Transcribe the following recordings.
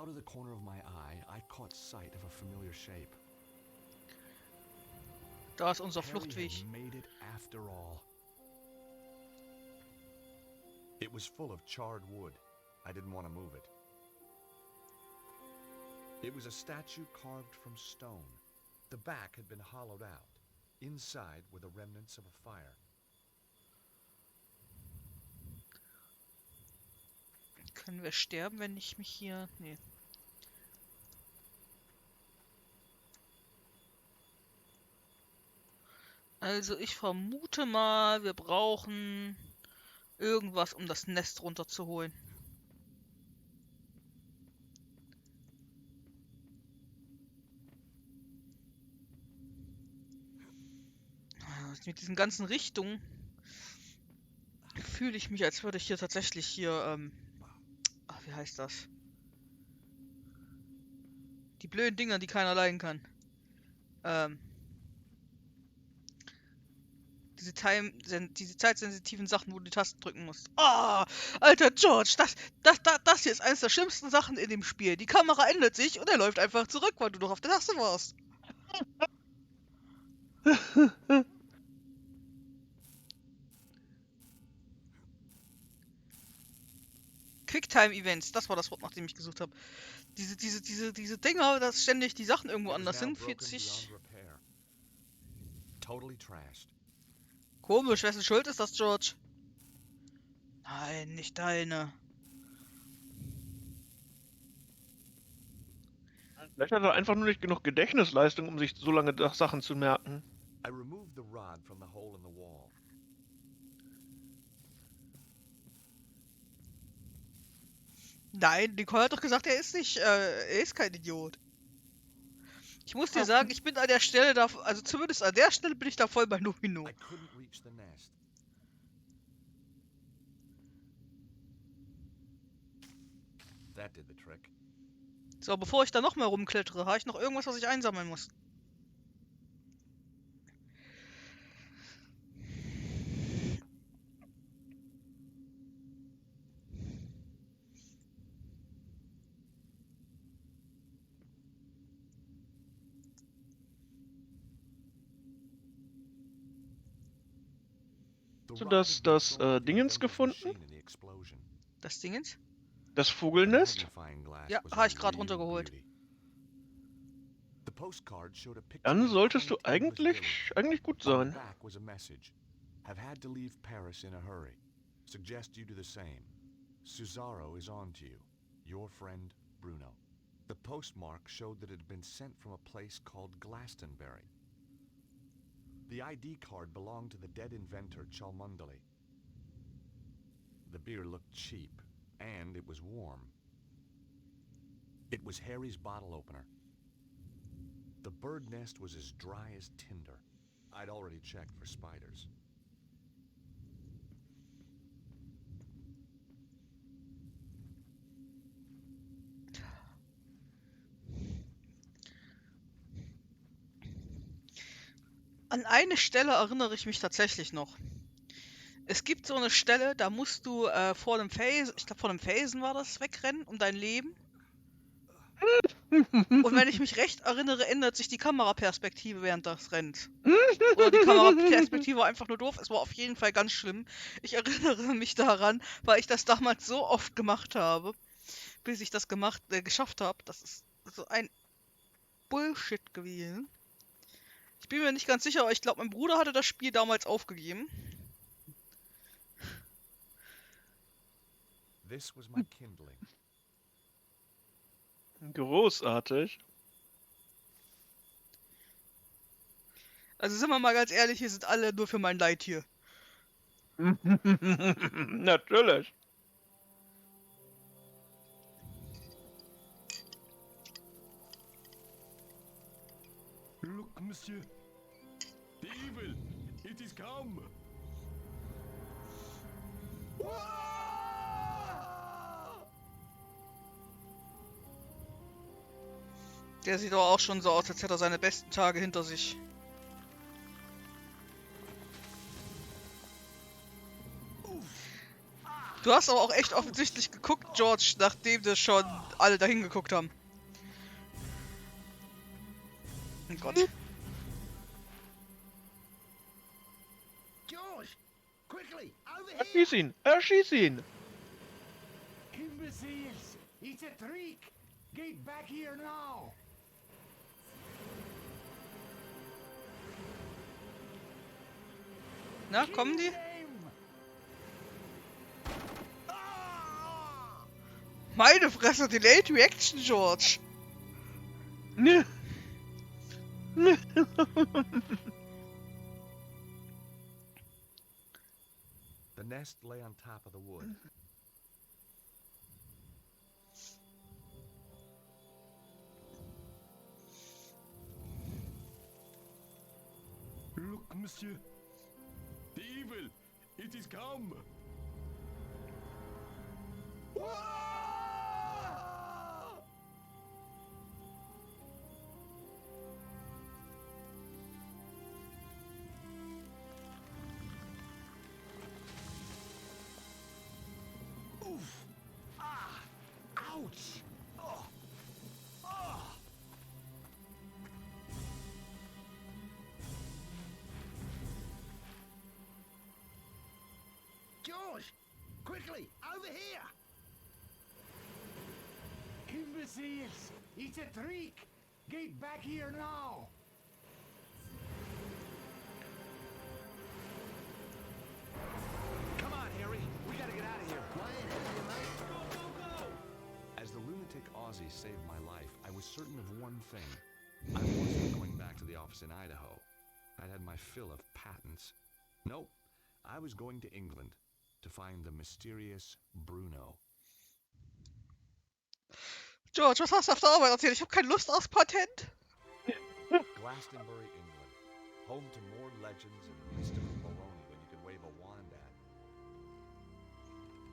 Out of the corner of my eye, I caught sight of a familiar shape. Da ist unser Harry Fluchtweg. had made it after all. It was full of charred wood. I didn't want to move it. It was a statue carved from stone. The back had been hollowed out. Inside were the remnants of a fire. Können wir sterben, wenn ich mich hier... Nee. Also ich vermute mal, wir brauchen irgendwas, um das Nest runterzuholen. Mit diesen ganzen Richtungen fühle ich mich, als würde ich hier tatsächlich hier, wie heißt das? Die blöden Dinger, die keiner leiden kann. Diese zeitsensitiven Sachen, wo du die Tasten drücken musst. Ah, alter George, das hier ist eines der schlimmsten Sachen in dem Spiel. Die Kamera ändert sich und er läuft einfach zurück, weil du noch auf der Taste warst. Quicktime-Events, das war das Wort, nach dem ich gesucht habe. Diese Dinger, dass ständig die Sachen irgendwo anders sind, fühlt sich... Totally trashed. Komisch, wessen Schuld ist das, George? Nein, nicht deine. Vielleicht hat er einfach nur nicht genug Gedächtnisleistung, um sich so lange Sachen zu merken. I removed the rod from the hole in the wall. Nein, Nicole hat doch gesagt, er ist kein Idiot. Ich muss dir sagen, ich bin an der Stelle da, also zumindest an der Stelle bin ich da voll bei Nomino. I couldn't reach the nest. That did the trick. So, bevor ich da noch mal rumklettere, habe ich noch irgendwas, was ich einsammeln muss. Hast du das Dingens gefunden? Das Dingens? Das Vogelnest? Ja, habe ich gerade runtergeholt. Dann solltest du eigentlich gut sein. Have had to leave Paris in a hurry. Suggest you do the same. Cesaro is on to you. Your friend, Bruno. The postmark showed that it had been sent from a place called Glastonbury. The ID card belonged to the dead inventor Cholmondeley. The beer looked cheap, and it was warm. It was Harry's bottle opener. The bird nest was as dry as tinder. I'd already checked for spiders. An eine Stelle erinnere ich mich tatsächlich noch. Es gibt so eine Stelle, da musst du vor einem Felsen, ich glaube vor einem Felsen war das, wegrennen um dein Leben. Und wenn ich mich recht erinnere, ändert sich die Kameraperspektive während des Rennens. Oder die Kameraperspektive war einfach nur doof. Es war auf jeden Fall ganz schlimm. Ich erinnere mich daran, weil ich das damals so oft gemacht habe, bis ich das geschafft habe. Das ist so ein Bullshit gewesen. Ich bin mir nicht ganz sicher, aber ich glaube, mein Bruder hatte das Spiel damals aufgegeben. This was my kindling. Großartig. Also sind wir mal ganz ehrlich, hier sind alle nur für mein Leid hier. Natürlich. Look, monsieur. The evil. It is come. Der sieht doch auch schon so aus, als hätte er seine besten Tage hinter sich. Du hast aber auch echt offensichtlich geguckt, George, nachdem das schon alle dahin geguckt haben. Oh Gott. George, quickly, over here! Erschieß ihn! Erschieß ihn! Imbeciles! It's a trick! Get back here now! Na, kommen die? Kill them! Ah! Meine Fresse, Delayed Reaction, George. The nest lay on top of the wood. Look, monsieur. The evil! It is come! Oof! Ah! Ouch! Oh! Oh! George! Quickly! Over here! Imbeciles! It's a trick! Get back here now! Come on, Harry. We gotta get out of here. As the lunatic Aussie saved my life, I was certain of one thing. I wasn't going back to the office in Idaho. I'd had my fill of patents. Nope. I was going to England to find the mysterious Bruno. George, was hast du auf der Arbeit erzählt? Ich habe keine Lust aufs Patent. Glastonbury, England. Home to more legends and mystical baloney than you can wave a wand at.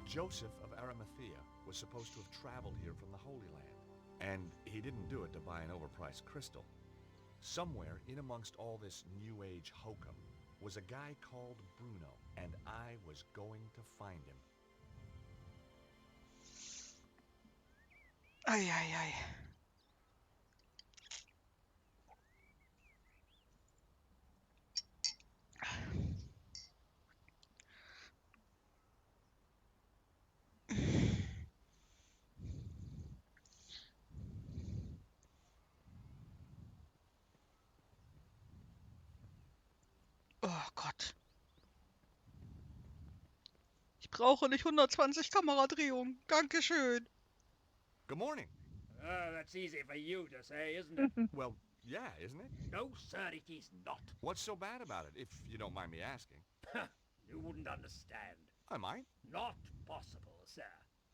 Joseph of Arimathea was supposed to have traveled here from the Holy Land. And he didn't do it to buy an overpriced crystal. Somewhere in amongst all this New Age hokum was a guy called Bruno, and I was going to find him. Ei, ei, ei. Oh Gott. Ich brauche nicht 120 Kameradrehungen. Dankeschön. Good morning. Oh, that's easy for you to say, isn't it? Well, yeah, isn't it? No, sir, it is not. What's so bad about it, if you don't mind me asking? You wouldn't understand. I might. Not possible, sir.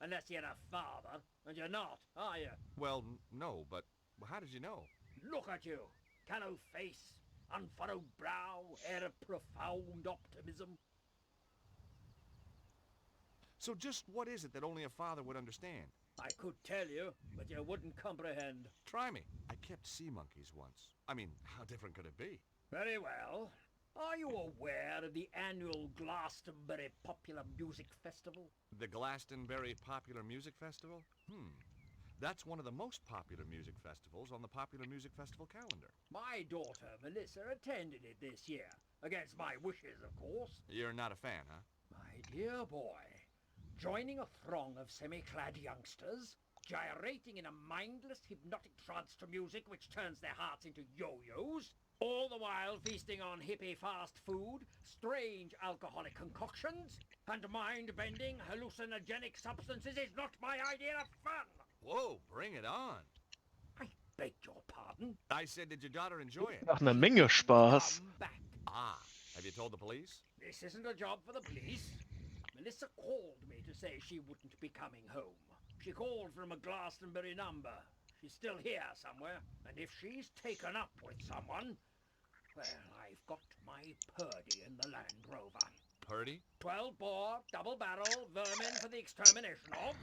Unless you're a father, and you're not, are you? Well, no, but how did you know? Look at you. Callow face, unfurrowed brow, air of profound optimism. So just what is it that only a father would understand? I could tell you, but you wouldn't comprehend. Try me. I kept sea monkeys once. I mean, how different could it be? Very well. Are you aware of the annual Glastonbury Popular Music Festival? The Glastonbury Popular Music Festival? That's one of the most popular music festivals on the Popular Music Festival calendar. My daughter, Melissa, attended it this year. Against my wishes, of course. You're not a fan, huh? My dear boy, joining a throng of semi-clad youngsters, gyrating in a mindless hypnotic trance to music which turns their hearts into yo-yos, all the while feasting on hippie fast food, strange alcoholic concoctions, and mind-bending hallucinogenic substances is not my idea of fun! Whoa, bring it on. I beg your pardon? I said, did your daughter enjoy it? Nach einer Menge Spaß. Come back. Ah, have you told the police? This isn't a job for the police. Melissa called me to say she wouldn't be coming home. She called from a Glastonbury number. She's still here somewhere, and if she's taken up with someone, well, I've got my Purdy in the Land Rover. Purdy? 12-bore, double-barrel, vermin for the extermination of...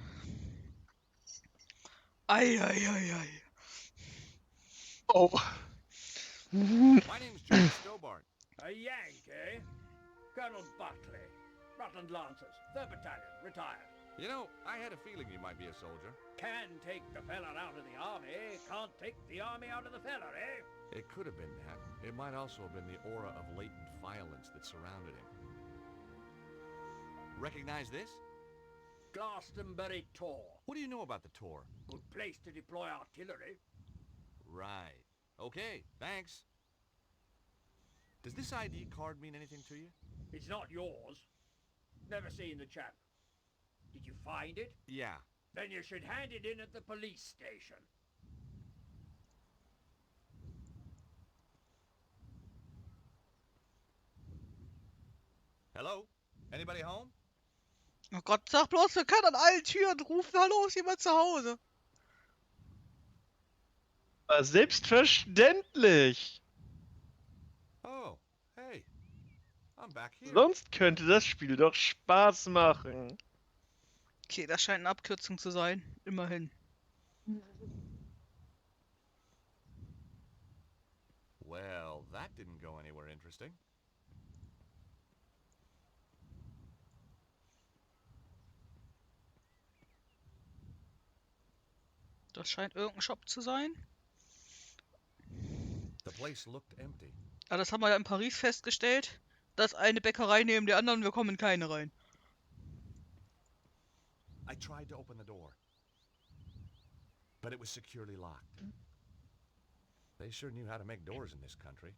Ei, ei, ei, ei. Oh. My name's George Stobart. A Yankee? Colonel Buckley. Rutland Lancers, 3rd Battalion, retired. You know, I had a feeling you might be a soldier. Can take the fella out of the army, can't take the army out of the fella, eh? It could have been that. It might also have been the aura of latent violence that surrounded him. Recognize this? Glastonbury Tor. What do you know about the Tor? Good place to deploy artillery. Right. Okay, thanks. Does this ID card mean anything to you? It's not yours. Never seen the chap. Did you find it? Yeah. Then you should hand it in at the police station. Hello? Anybody home? Oh Gott, sag bloß, wir können an allen Türen rufen, hallo, ist jemand zu Hause? Selbstverständlich! Oh, hey. I'm back here. Sonst könnte das Spiel doch Spaß machen. Okay, das scheint eine Abkürzung zu sein. Immerhin. Well, that didn't go anywhere interesting. Das scheint irgendein Shop zu sein. The place looked empty. Aber das haben wir ja in Paris festgestellt. Dass eine Bäckerei neben der anderen, wir kommen in keine rein. I tried to open the door, but it was securely locked. They sure knew how to make doors in this country.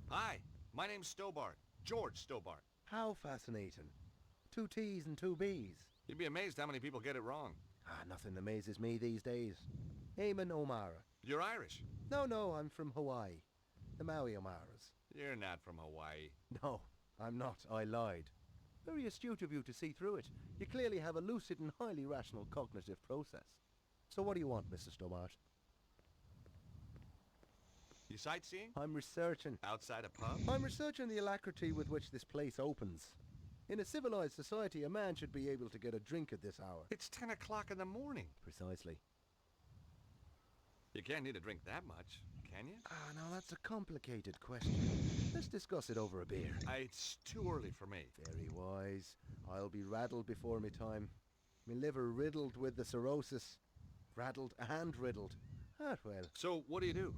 Hi, my name's Stobart. George Stobart. How fascinating. 2 T's and 2 B's. You'd be amazed how many people get it wrong. Nothing amazes me these days. Eamon O'Mara. You're Irish. No, I'm from Hawaii. The Maui O'Maras. You're not from Hawaii. No, I'm not. I lied. Very astute of you to see through it. You clearly have a lucid and highly rational cognitive process. So what do you want, Mr. Stobart? You sightseeing? I'm researching. Outside a pub? I'm researching the alacrity with which this place opens. In a civilized society, a man should be able to get a drink at this hour. It's 10 o'clock in the morning. Precisely. You can't need a drink that much, can you? Now that's a complicated question. Let's discuss it over a beer. It's too early for me. Very wise. I'll be rattled before me time. Me liver riddled with the cirrhosis. Rattled and riddled. Well. So, what do you do?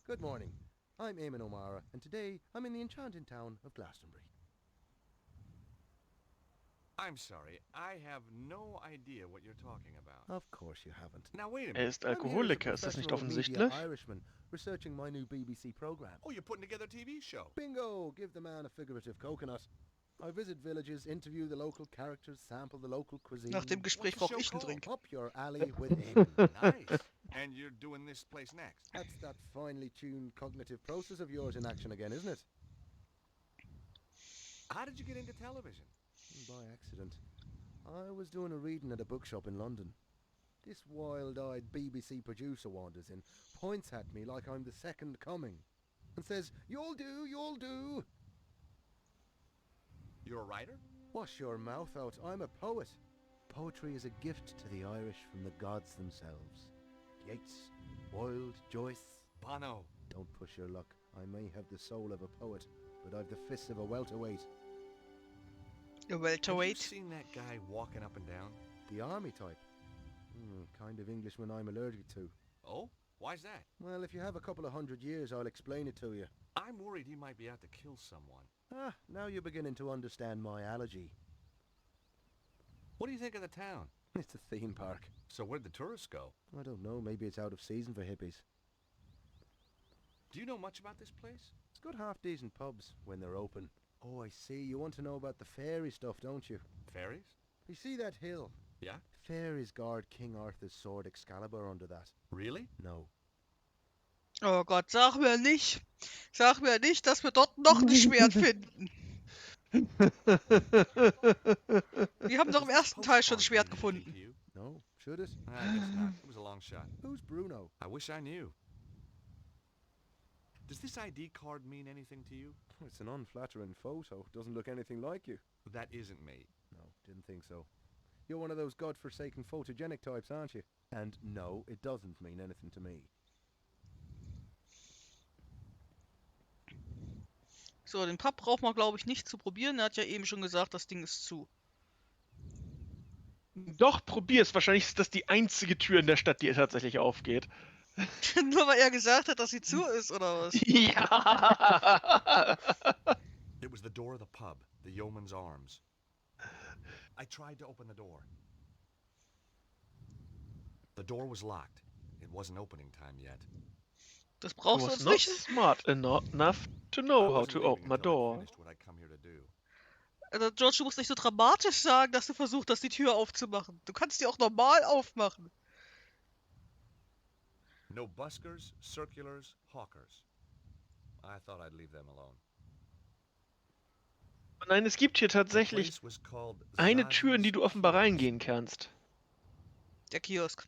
Good morning. I'm Eamon O'Mara, and today I'm in the enchanting town of Glastonbury. I'm sorry, I have no idea what you're talking about. Of course you haven't. Now wait a minute. Ist Alkoholiker, ist das nicht offensichtlich? Irishman, researching my new BBC program. Oh, you're putting together a TV show. Bingo! Give the man a figurative coconut. I visit villages, interview the local characters, sample the local cuisine. Nach dem Gespräch brauche ich einen Drink. Up your alley with Eamon. Nice. And you're doing this place next. That's that finely tuned cognitive process of yours in action again, isn't it? How did you get into television? By accident. I was doing a reading at a bookshop in London. This wild-eyed BBC producer wanders in, points at me like I'm the second coming, and says, "You'll do, you'll do." You're a writer? Wash your mouth out, I'm a poet. Poetry is a gift to the Irish from the gods themselves. Yeats, Wilde, Joyce. Bono. Don't push your luck. I may have the soul of a poet, but I've the fists of a welterweight. A Have you welterweight. seen that guy walking up and down? The army type. Kind of Englishman I'm allergic to. Oh? Why's that? Well, if you have a couple of 100 years, I'll explain it to you. I'm worried he might be out to kill someone. Now you're beginning to understand my allergy. What do you think of the town? It's a theme park. So where'd the tourists go? I don't know, maybe it's out of season for hippies. Do you know much about this place? It's got half-decent pubs when they're open. Oh, I see. You want to know about the fairy stuff, don't you? Fairies? You see that hill? Yeah? Fairies guard King Arthur's sword Excalibur under that. Really? No. Oh Gott, sag mir nicht, dass wir dort noch ein Schwert finden. Wir haben doch im ersten Teil schon ein Schwert gefunden. No? Should it? I guess not. It was a long shot. Who's Bruno? I wish I knew. Does this ID card mean anything to you? It's an unflattering photo. Doesn't look anything like you. That isn't me. No, didn't think so. You're one of those godforsaken photogenic types, aren't you? And no, it doesn't mean anything to me. So, den Pub braucht man, glaube ich, nicht zu probieren. Er hat ja eben schon gesagt, das Ding ist zu. Doch, probier's. Wahrscheinlich ist das die einzige Tür in der Stadt, die tatsächlich aufgeht. Nur weil er gesagt hat, dass sie zu ist, oder was? Ja. It was the door of the pub, the Yeoman's Arms. I tried to open the door. The door was locked. It wasn't opening time yet. Das I brauchst du was uns not nicht. smart enough to I know how wasn't to leaving open a until I'd door. finished what I'd come here to do. Also, George, du musst nicht so dramatisch sagen, dass du versucht hast, die Tür aufzumachen. Du kannst die auch normal aufmachen. No buskers, circulars, hawkers. I thought I'd leave them alone. Nein, es gibt hier The tatsächlich place was called eine Tür, in die Zazi's du offenbar Kiosk. reingehen kannst. Der Kiosk.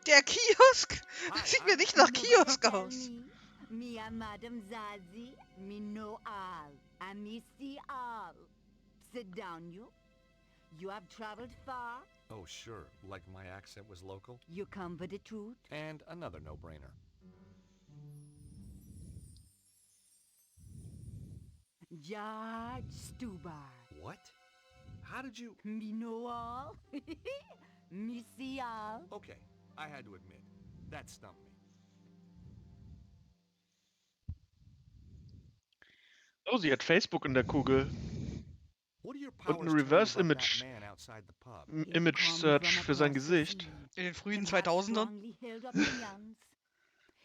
Der Kiosk? Das sieht mir nicht nach Kiosk aus. Me and Madam Zazie, me know all, and me see all. Sit down, you. You have traveled far. Oh, sure, like my accent was local. You come for the truth. And another no-brainer. George Stubar. What? How did you... Me know all. Me see all. Okay, I had to admit, that stumped me. Oh, sie hat Facebook in der Kugel. What do your Und powers ein tell you Reverse about Image, that man outside the pub? He Image come Search from für sein across the Gesicht. sea. In den frühen Him has 2000ern. strongly held opinions.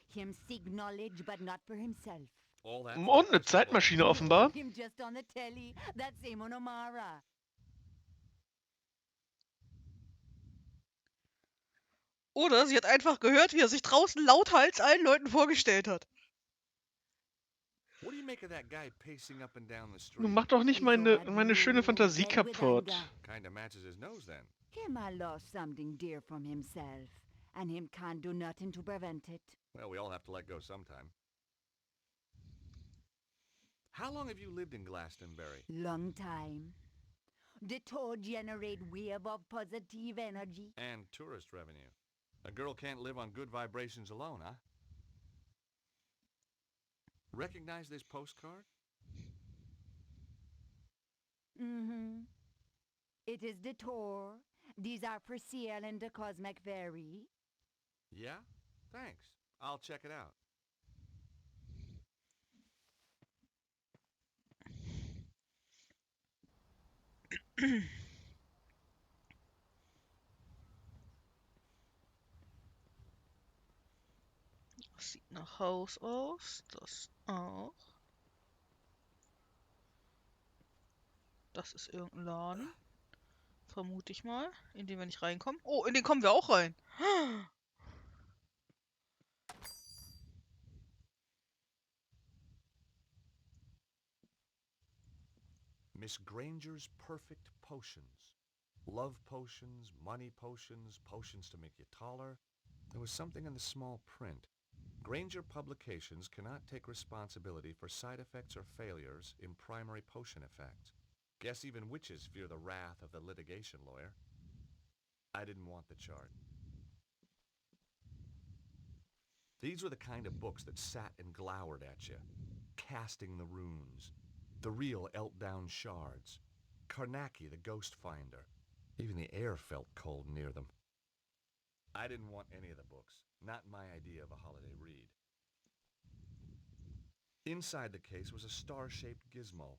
Him seek knowledge, but not for himself. All that Und eine Zeitmaschine offenbar. Him just on the telly. That's Amon O'Mara. Oder sie hat einfach gehört, wie er sich draußen lauthals allen Leuten vorgestellt hat. What do you make of that guy pacing up and down the Du street? mach doch nicht meine schöne Fantasie Dead with kaputt. anger. Kinda matches his nose then. Him a lost something dear from himself, and him can't do nothing to prevent it. Well, we all have to let go sometime. How long have you lived in Glastonbury? Long time. The toad generate wave of positive energy. And tourist revenue. A girl can't live on good vibrations alone, huh? Recognize this postcard? Mm-hmm. It is the tour. These are for sale in the Cosmic Fairy. Yeah? Thanks. I'll check it out. Das sieht nach Haus aus. Das auch. Das ist irgendein Laden. Vermute ich mal. In den wir nicht reinkommen. Oh, in den kommen wir auch rein. Miss Granger's perfect potions. Love potions, money potions, potions to make you taller. There was something in the small print. Granger Publications cannot take responsibility for side effects or failures in primary potion effects. Guess even witches fear the wrath of the litigation lawyer. I didn't want the chart. These were the kind of books that sat and glowered at you. Casting the Runes. The Real Eltdown Shards. Karnaki the Ghost Finder. Even the air felt cold near them. I didn't want any of the books. Not my idea of a holiday read. Inside the case was a star-shaped gizmo.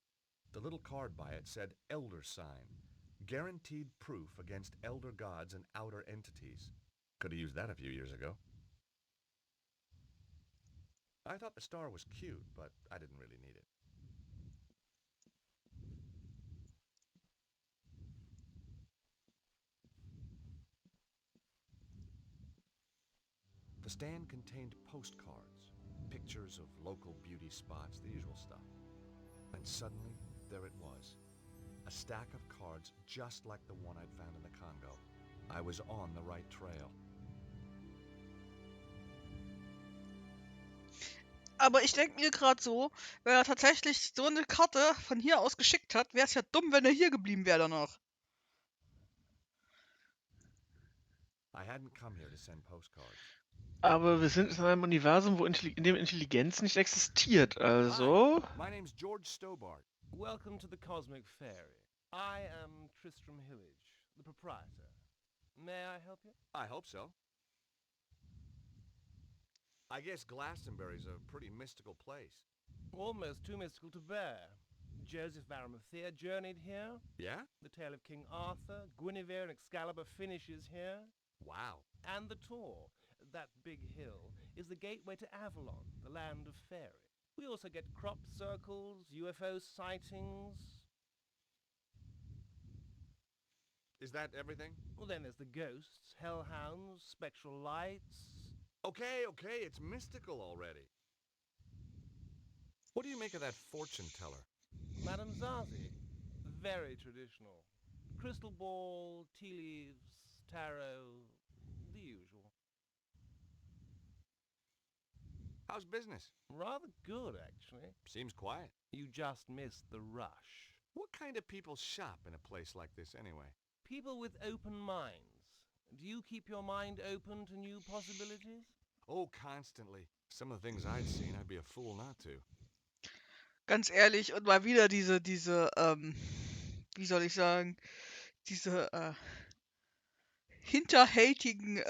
The little card by it said Elder Sign. Guaranteed proof against elder gods and outer entities. Could have used that a few years ago. I thought the star was cute, but I didn't really need it. The stand contained postcards, pictures of local beauty spots, the usual stuff. And suddenly, there it was. A stack of cards just like the one I'd found in the Congo. I was on the right trail. Aber ich denke mir gerade so, wenn er tatsächlich so eine Karte von hier aus geschickt hat, wäre es ja dumm, wenn er hier geblieben wäre danach. I hadn't come here to send postcards. Aber wir sind in einem Universum, wo in dem Intelligenz nicht existiert, also. Hi, my name's George Stobart. Welcome to the Cosmic Fairy. I am Tristram Hillage, the proprietor. May I help you? I hope so. I guess Glastonbury's a pretty mystical place. Almost too mystical to bear. Joseph Arimathea journeyed here. Yeah? The tale of King Arthur, Guinevere, and Excalibur finishes here. Wow. And the Tor, that big hill, is the gateway to Avalon, the land of fairy. We also get crop circles, UFO sightings. Is that everything? Well, then there's the ghosts, hellhounds, spectral lights. Okay, it's mystical already. What do you make of that fortune teller? Madame Zazie, very traditional. Crystal ball, tea leaves, tarot, the usual. How's business? Rather good, actually. Seems quiet. You just missed the rush. What kind of people shop in a place like this anyway? People with open minds. Do you keep your mind open to new possibilities? Oh, constantly. Some of the things I'd seen, I'd be a fool not to. Ganz ehrlich, und mal wieder diese, wie soll ich sagen, diese hinterhältigen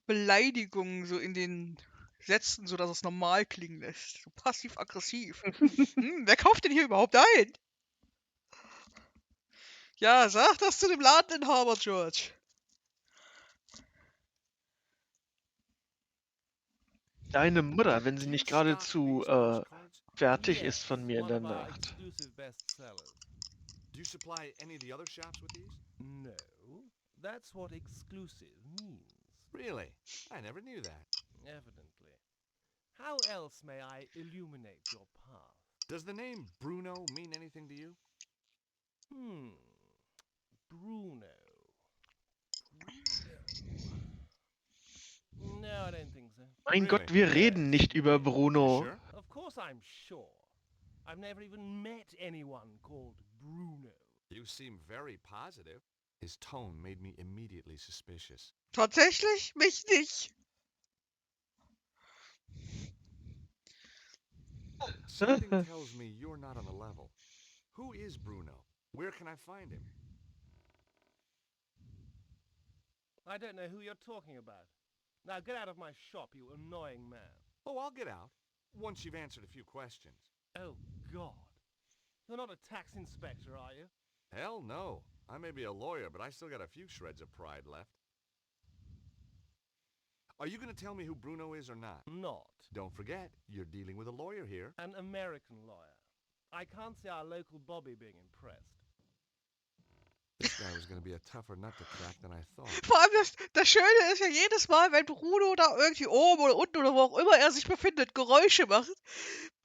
Beleidigungen so in den Sätzen, so dass es normal klingen lässt. So passiv-aggressiv. Wer kauft denn hier überhaupt ein? Ja, sag das zu dem Ladeninhaber, George. Deine Mutter, wenn sie nicht geradezu fertig ist von mir in der One of our Nacht. exclusive bestsellers. Do you supply any of the other shops with these? No, that's what exclusive means. Really? I never knew that. Evidently. How else may I illuminate your path? Does the name Bruno mean anything to you? Bruno. No, I don't think so. Mein Gott, wir reden nicht über Bruno. Sure? Of course I'm sure. I've never even met anyone called Bruno. You seem very positive. His tone made me immediately suspicious. Tatsächlich? Mich nicht. Something tells me you're not on the level. Who is Bruno? Where can I find him? I don't know who you're talking about. Now get out of my shop, you annoying man. Oh, I'll get out. Once you've answered a few questions. Oh, God. You're not a tax inspector, are you? Hell no. I may be a lawyer, but I still got a few shreds of pride left. Are you going to tell me who Bruno is or not? Not. Don't forget, you're dealing with a lawyer here. An American lawyer. I can't see our local Bobby being impressed. This guy was going to be a tougher nut to crack than I thought. Vor allem das Schöne ist ja jedes Mal, wenn Bruno da irgendwie oben oder unten oder wo auch immer er sich befindet, Geräusche macht,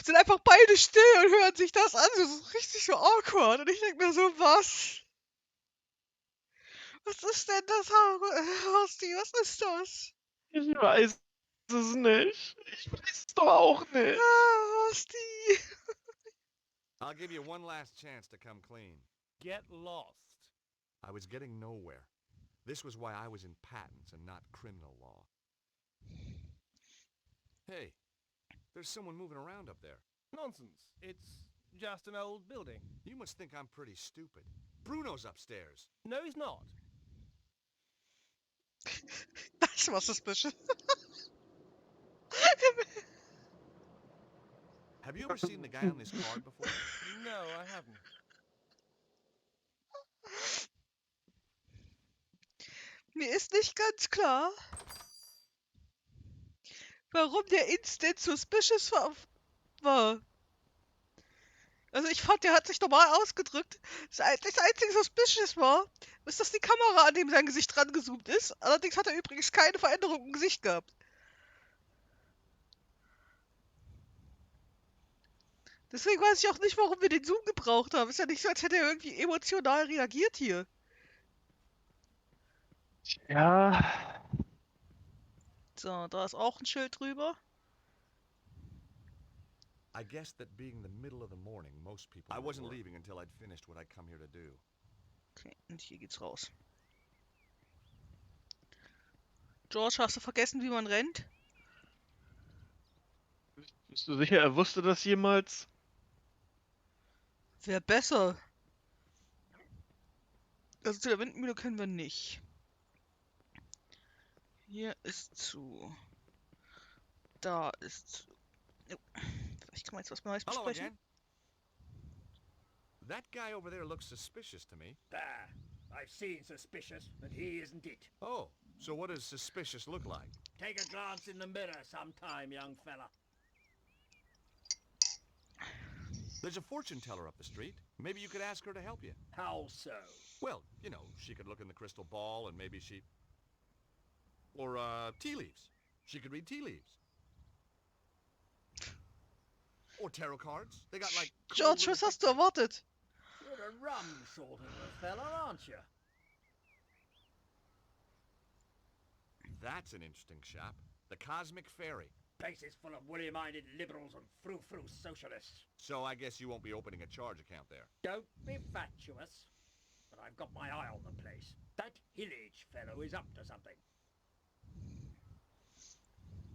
sind einfach beide still und hören sich das an. Das ist richtig so awkward. Und ich denke mir so, was? Was ist denn das, Horsti? Was ist das? Ich weiß es nicht. Ich weiß es doch auch nicht. Ah, Horsti. I'll give you one last chance to come clean. Get lost. I was getting nowhere. This was why I was in patents and not criminal law. Hey, there's someone moving around up there. Nonsense. It's just an old building. You must think I'm pretty stupid. Bruno's upstairs. No, he's not. Das war suspicious. Have you ever seen the guy on this card before? No, I haven't. Mir ist nicht ganz klar, warum der Instant suspicious war. Also ich fand, der hat sich normal ausgedrückt. Das einzige suspicious war, ist, dass die Kamera an dem sein Gesicht dran gezoomt ist. Allerdings hat er übrigens keine Veränderung im Gesicht gehabt. Deswegen weiß ich auch nicht, warum wir den Zoom gebraucht haben. Ist ja nicht so, als hätte er irgendwie emotional reagiert hier. Ja. So, da ist auch ein Schild drüber. I guessed that being the middle of the morning, most people. I wasn't leaving until I'd finished what I'd come here to do. Okay, und hier geht's raus. George, hast du vergessen, wie man rennt? Bist du sicher, er wusste das jemals? Wäre besser. Also zu der Windmühle können wir nicht. Hier ist zu. Da ist zu. Jo. Vielleicht kann man jetzt was Neues Hello besprechen. again. That guy over there looks suspicious to me. There. I've seen suspicious, and he isn't it. Oh, so what does suspicious look like? Take a glance in the mirror sometime, young fella. There's a fortune teller up the street. Maybe you could ask her to help you. How so? Well, you know, she could look in the crystal ball and maybe she... Or, tea leaves. She could read tea leaves. Or tarot cards. They got, like, cool George, little was hast du pictures. erwartet? You're a rum sort of a fella, aren't you? That's an interesting shop. The Cosmic Fairy. Place is full of woolly-minded liberals and frou-frou socialists. So I guess you won't be opening a charge account there. Don't be fatuous. But I've got my eye on the place. That Hillage fellow is up to something.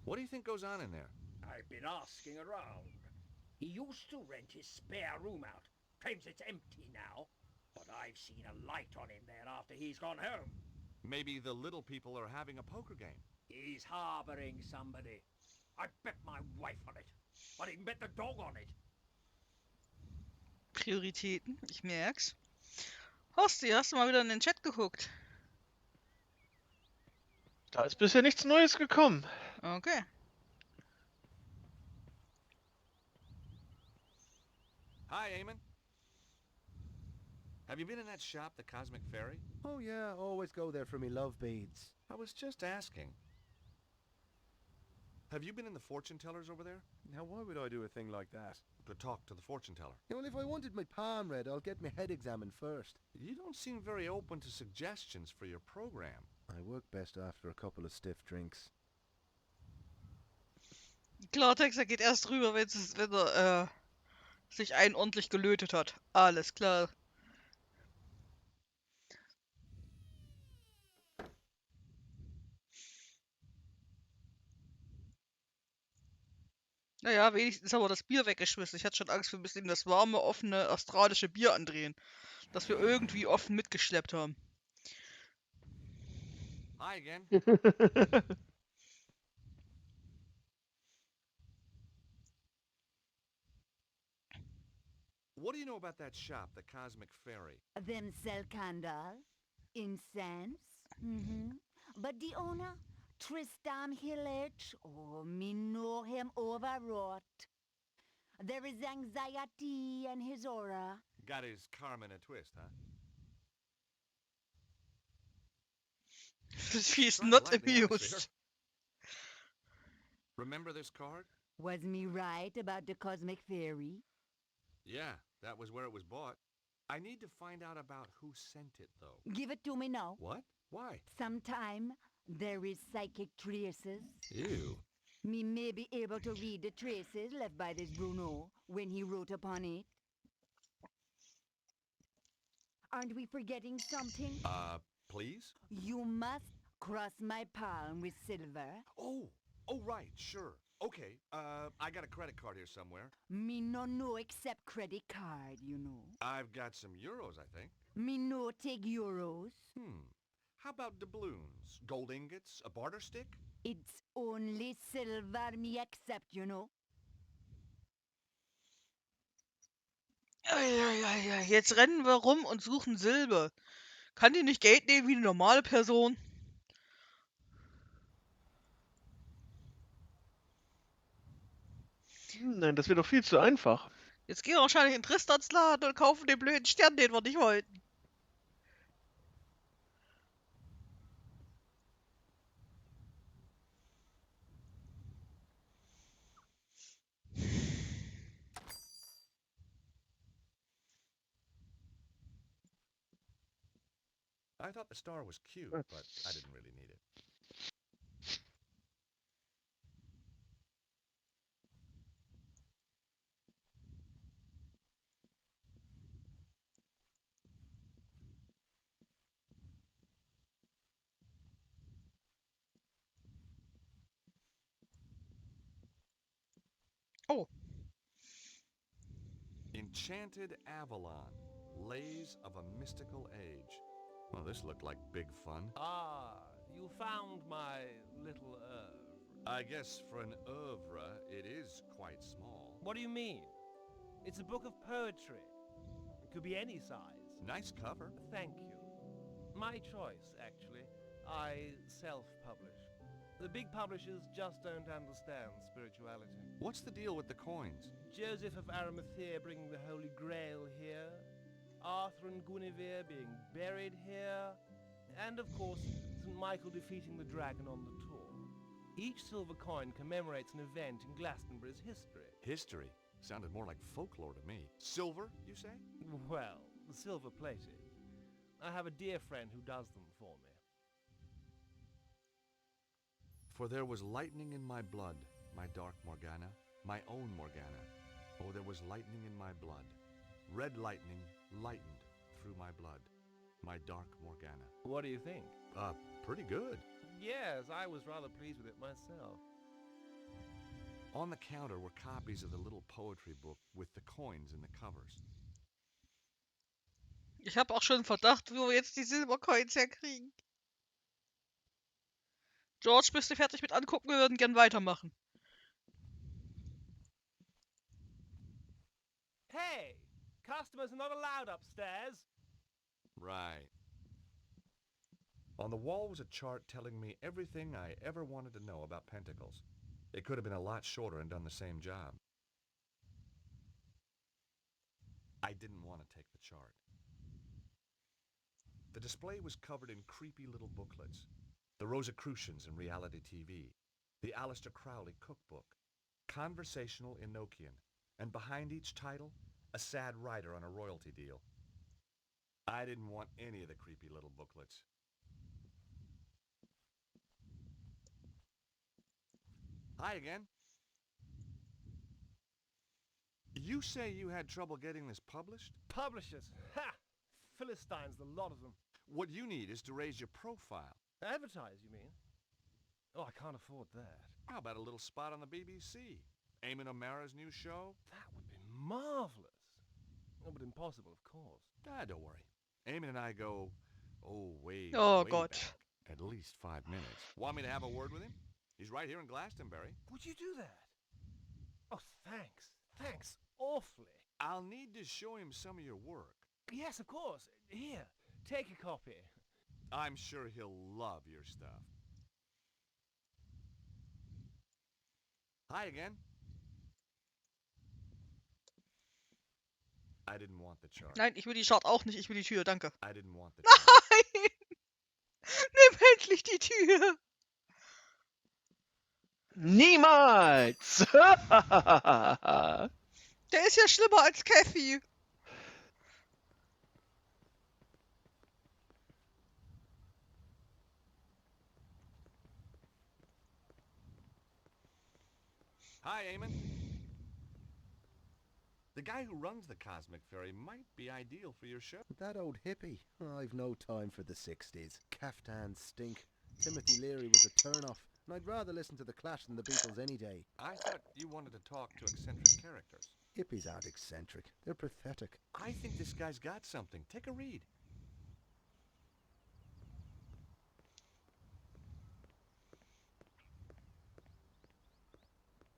What do you think goes on in there? I've been asking around. He used to rent his spare room out. Claims it's empty now. But I've seen a light on in there after he's gone home. Maybe the little people are having a poker game. He's harboring somebody. I bet my wife on it. I'd even bet the dog on it. Prioritäten, ich merk's. Hosti, hast du mal wieder in den Chat geguckt? Da ist bisher nichts Neues gekommen. Okay. Hi, Eamon. Have you been in that shop, the Cosmic Fairy? Oh yeah, always go there for me love beads. I was just asking. Have you been in the fortune tellers over there? Now why would I do a thing like that? To talk to the fortune teller. Well, if I wanted my palm read, I'll get my head examined first. You don't seem very open to suggestions for your program. I work best after a couple of stiff drinks. Klartext, er geht erst rüber, wenn er sich einen ordentlich gelötet hat. Alles klar. Naja, wenigstens haben wir das Bier weggeschmissen. Ich hatte schon Angst, wir müssen ihm das warme, offene, australische Bier andrehen. Das wir irgendwie offen mitgeschleppt haben. Hi again. What do you know about that shop, the Cosmic Fairy? Them sell candle, incense, But the owner, Tristan Hillage, oh, me know him overwrought. There is anxiety in his aura. Got his karma in a twist, huh? He's Trying to not lighten the atmosphere. amused. Remember this card? Was me right about the Cosmic Fairy? Yeah, that was where it was bought. I need to find out about who sent it, though. Give it to me now. What? Why? Sometime there is psychic traces. Ew. Me may be able to read the traces left by this Bruno when he wrote upon it. Aren't we forgetting something? Please? You must cross my palm with silver. Oh, right, sure. Okay, I got a credit card here somewhere. Me no accept credit card, you know. I've got some euros, I think. Me no take euros. How about doubloons? Gold ingots? A barter stick? It's only silver me accept, you know. Ja. Jetzt rennen wir rum und suchen Silber. Kann die nicht Geld nehmen wie eine normale Person? Nein, das wäre doch viel zu einfach. Jetzt gehen wir wahrscheinlich in Tristans Laden und kaufen den blöden Stern, den wir nicht wollten. I thought the star was cute, but I didn't really need it. Oh. Enchanted Avalon, Lays of a Mystical Age. Well, this looked like big fun. Ah, you found my little oeuvre. I guess for an oeuvre, it is quite small. What do you mean? It's a book of poetry. It could be any size. Nice cover. Thank you. My choice, actually. I self-publish. The big publishers just don't understand spirituality. What's the deal with the coins? Joseph of Arimathea bringing the Holy Grail here, Arthur and Guinevere being buried here, and of course, St. Michael defeating the dragon on the tour. Each silver coin commemorates an event in Glastonbury's history. History? Sounded more like folklore to me. Silver, you say? Well, silver-plated. I have a dear friend who does them for me. For there was lightning in my blood, my dark Morgana, my own Morgana. Oh, there was lightning in my blood. Red lightning lightened through my blood, my dark Morgana. What do you think? Pretty good. Yes, I was rather pleased with it myself. On the counter were copies of the little poetry book with the coins in the covers. Ich habe auch schon einen Verdacht, wo wir jetzt die Silbercoins herkriegen. George, bist du fertig mit angucken? Wir würden gern weitermachen. Hey! Customers are not allowed upstairs! Right. On the wall was a chart telling me everything I ever wanted to know about pentacles. It could have been a lot shorter and done the same job. I didn't want to take the chart. The display was covered in creepy little booklets. The Rosicrucians in reality TV. The Aleister Crowley cookbook. Conversational Enochian. And behind each title, a sad writer on a royalty deal. I didn't want any of the creepy little booklets. Hi again. You say you had trouble getting this published? Publishers! Ha! Philistines, the lot of them. What you need is to raise your profile. Advertise, you mean? Oh, I can't afford that. How about a little spot on the BBC? Eamon O'Mara's new show? That would be marvelous. Oh, but impossible, of course. Don't worry. Eamon and I go, way Gott. back. At least 5 minutes. Want me to have a word with him? He's right here in Glastonbury. Would you do that? Oh, thanks. Thanks awfully. I'll need to show him some of your work. Yes, of course. Here, take a copy. I'm sure he'll love your stuff. Hi again. I didn't want the chart. Nein, ich will die Chart auch nicht. Ich will die Tür, danke. I didn't want the chart. Nein! Nimm endlich die Tür! Niemals! Der ist ja schlimmer als Kathy. Hi, Eamon. The guy who runs the Cosmic Ferry might be ideal for your show. That old hippie. I've no time for the 60s. Caftans stink. Timothy Leary was a turn-off, and I'd rather listen to the Clash than the Beatles any day. I thought you wanted to talk to eccentric characters. Hippies aren't eccentric. They're pathetic. I think this guy's got something. Take a read.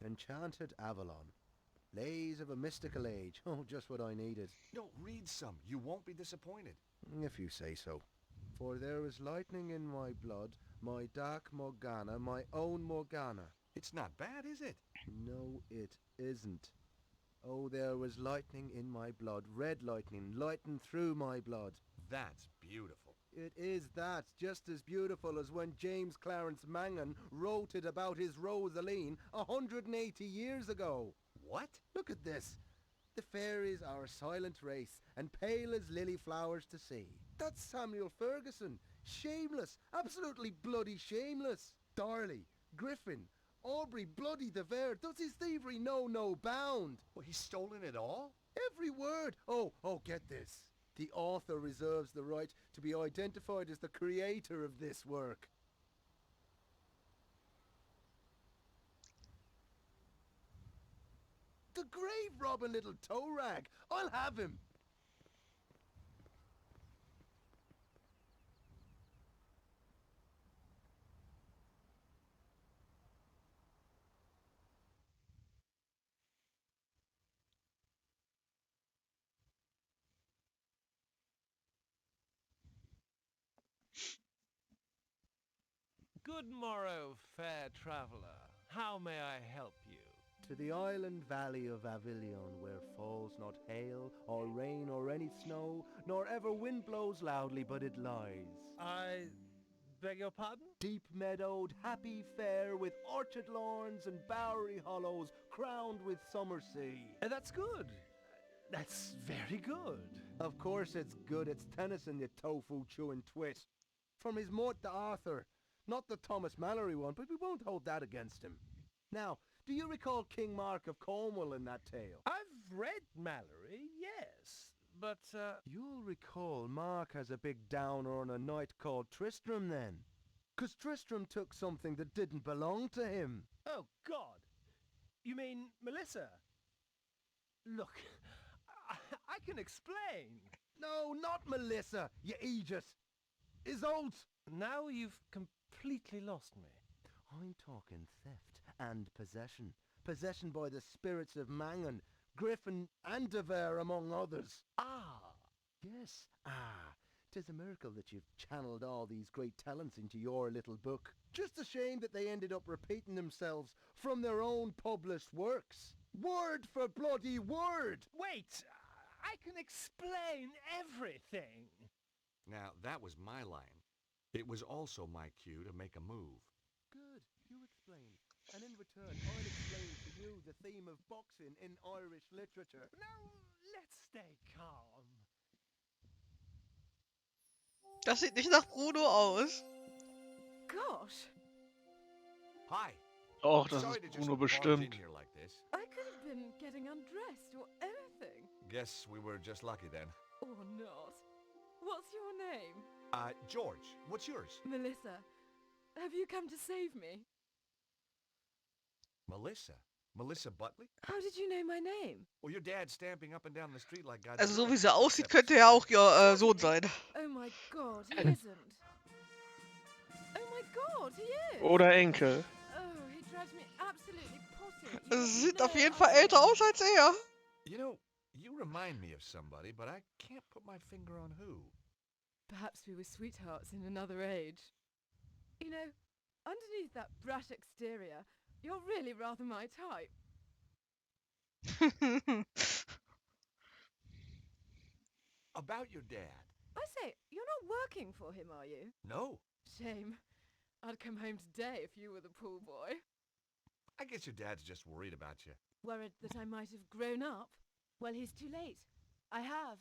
Enchanted Avalon. Lays of a Mystical Age. Oh, just what I needed. No, read some. You won't be disappointed. If you say so. For there is lightning in my blood, my dark Morgana, my own Morgana. It's not bad, is it? No, it isn't. Oh, there was lightning in my blood, red lightning, lightened through my blood. That's beautiful. It is that, just as beautiful as when James Clarence Mangan wrote it about his Rosaline 180 years ago. What? Look at this. The fairies are a silent race, and pale as lily flowers to see. That's Samuel Ferguson. Shameless, absolutely bloody shameless. Darley, Griffin, Aubrey bloody de Vere. Does his thievery know no bound? Well, he's stolen it all? Every word. Oh, get this. The author reserves the right to be identified as the creator of this work. The grave-robbing little toe rag. I'll have him. Good morrow, fair traveller. How may I help you? To the island valley of Avilion, where falls not hail, or rain, or any snow, nor ever wind blows loudly, but it lies. I beg your pardon? Deep meadowed, happy fair, with orchard lawns and bowery hollows, crowned with summer sea. That's good. That's very good. Of course it's good. It's Tennyson, you tofu-chewing twit. From his mort to Arthur. Not the Thomas Mallory one, but we won't hold that against him. Now, do you recall King Mark of Cornwall in that tale? I've read Mallory, yes, but, You'll recall Mark has a big downer on a knight called Tristram then. 'Cause Tristram took something that didn't belong to him. oh God. You mean Melissa? Look, I can explain. No, not Melissa, you Aegis. Isolde! Now you've completely lost me. I'm talking theft and possession. Possession by the spirits of Mangan, Griffin and Devere among others. Ah, Yes, 'tis a miracle that you've channeled all these great talents into your little book. Just a shame that they ended up repeating themselves from their own published works. Word for bloody word! wait, I can explain everything. Now, that was my line. It was also my cue to make a move. Good, you explain. And in return, I'll explain to you the theme of boxing in Irish literature. Now, let's stay calm. Das sieht nicht nach Bruno aus. Gosh, Hi. Och, das Sorry ist to just Bruno barge in bestimmt. here like this. I could have been getting undressed or anything. Guess we were just lucky then. Or not. What's your name? George, what's yours? Melissa. Have you come to save me? Melissa? Melissa Butley? How did you know my name? Well, your dad's stamping up and down the street like God. Also so wie sie aussieht, könnte er auch ihr Sohn sein. Oh my god, he isn't. Oh my god, he is! Oder Enkel. Oh, he drives me absolutely potty. Also sie sieht auf jeden Fall älter aus als er. You know, you remind me of somebody, but I can't put my finger on who. Perhaps we were sweethearts in another age. You know, underneath that brash exterior, you're really rather my type. About your dad. I say, you're not working for him, are you? No. Shame. I'd come home today if you were the pool boy. I guess your dad's just worried about you. Worried that I might have grown up? Well, he's too late. I have.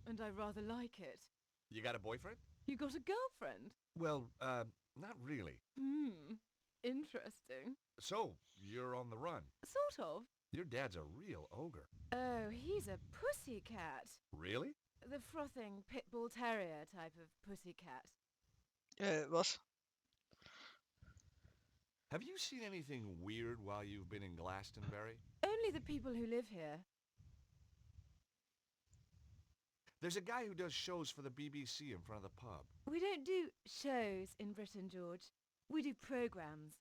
And I rather like it. You got a boyfriend? You got a girlfriend? Well, not really. Interesting. So, you're on the run. Sort of. Your dad's a real ogre. Oh, he's a pussycat. Really? The frothing pit bull terrier type of pussycat. Was? Have you seen anything weird while you've been in Glastonbury? Only the people who live here. There's a guy who does shows for the BBC in front of the pub. We don't do shows in Britain, George. We do programmes.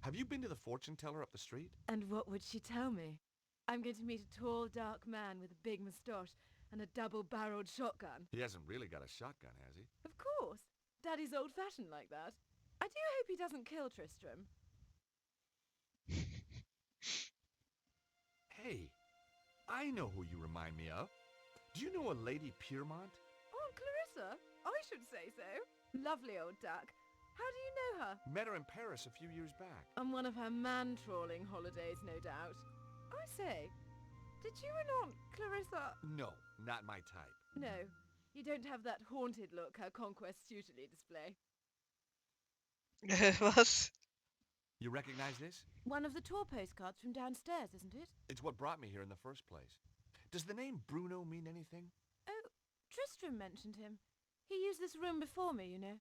Have you been to the fortune teller up the street? And what would she tell me? I'm going to meet a tall, dark man with a big moustache and a double-barreled shotgun. He hasn't really got a shotgun, has he? Of course. Daddy's old-fashioned like that. I do hope he doesn't kill Tristram. Hey, I know who you remind me of. Do you know a Lady Piermont? Aunt Clarissa? I should say so. Lovely old duck. How do you know her? Met her in Paris a few years back. On one of her man-trawling holidays, no doubt. I say, did you and Aunt Clarissa... No, not my type. No, you don't have that haunted look her conquests usually display. Was? You recognize this? One of the tour postcards from downstairs, isn't it? It's what brought me here in the first place. Does the name Bruno mean anything? Oh, Tristram mentioned him. He used this room before me, you know.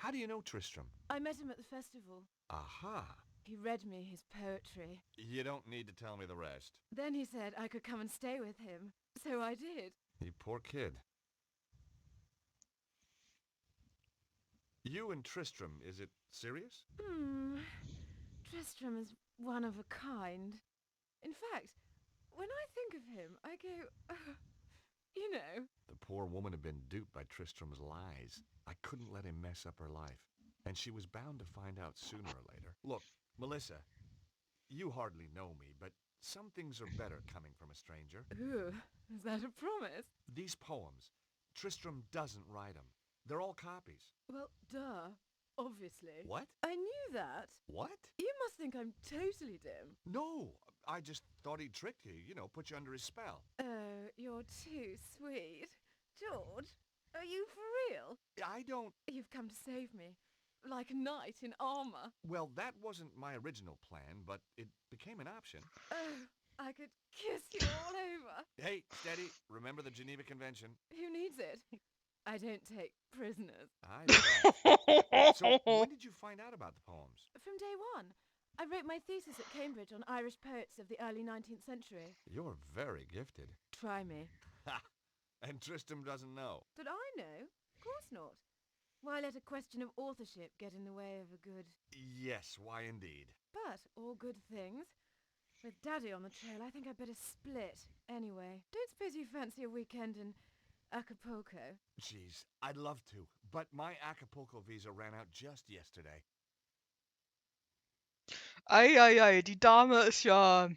How do you know Tristram? I met him at the festival. Aha. He read me his poetry. You don't need to tell me the rest. Then he said I could come and stay with him. So I did. You poor kid. You and Tristram, is it serious? Tristram is one of a kind. In fact, when I think of him, I go, you know. The poor woman had been duped by Tristram's lies. I couldn't let him mess up her life. And she was bound to find out sooner or later. Look, Melissa, you hardly know me, but some things are better coming from a stranger. Ooh, is that a promise? These poems, Tristram doesn't write them. They're all copies. Well, duh. Obviously. What? I knew that. What? You must think I'm totally dim. No, I just thought he'd tricked you, put you under his spell. Oh, you're too sweet. George, are you for real? I don't... You've come to save me. Like a knight in armor. Well, that wasn't my original plan, but it became an option. Oh, I could kiss you all over. Hey, steady. Remember the Geneva Convention? Who needs it? I don't take prisoners. I bet. So, when did you find out about the poems? From day one. I wrote my thesis at Cambridge on Irish poets of the early 19th century. You're very gifted. Try me. Ha! And Tristram doesn't know. But I know. Of course not. Why let a question of authorship get in the way of a good... Yes, why indeed. But all good things. With Daddy on the trail, I think I'd better split. Anyway, don't suppose you fancy a weekend in Acapulco? Jeez, I'd love to, but my Acapulco visa ran out just yesterday. Eieiei, die Dame ist ja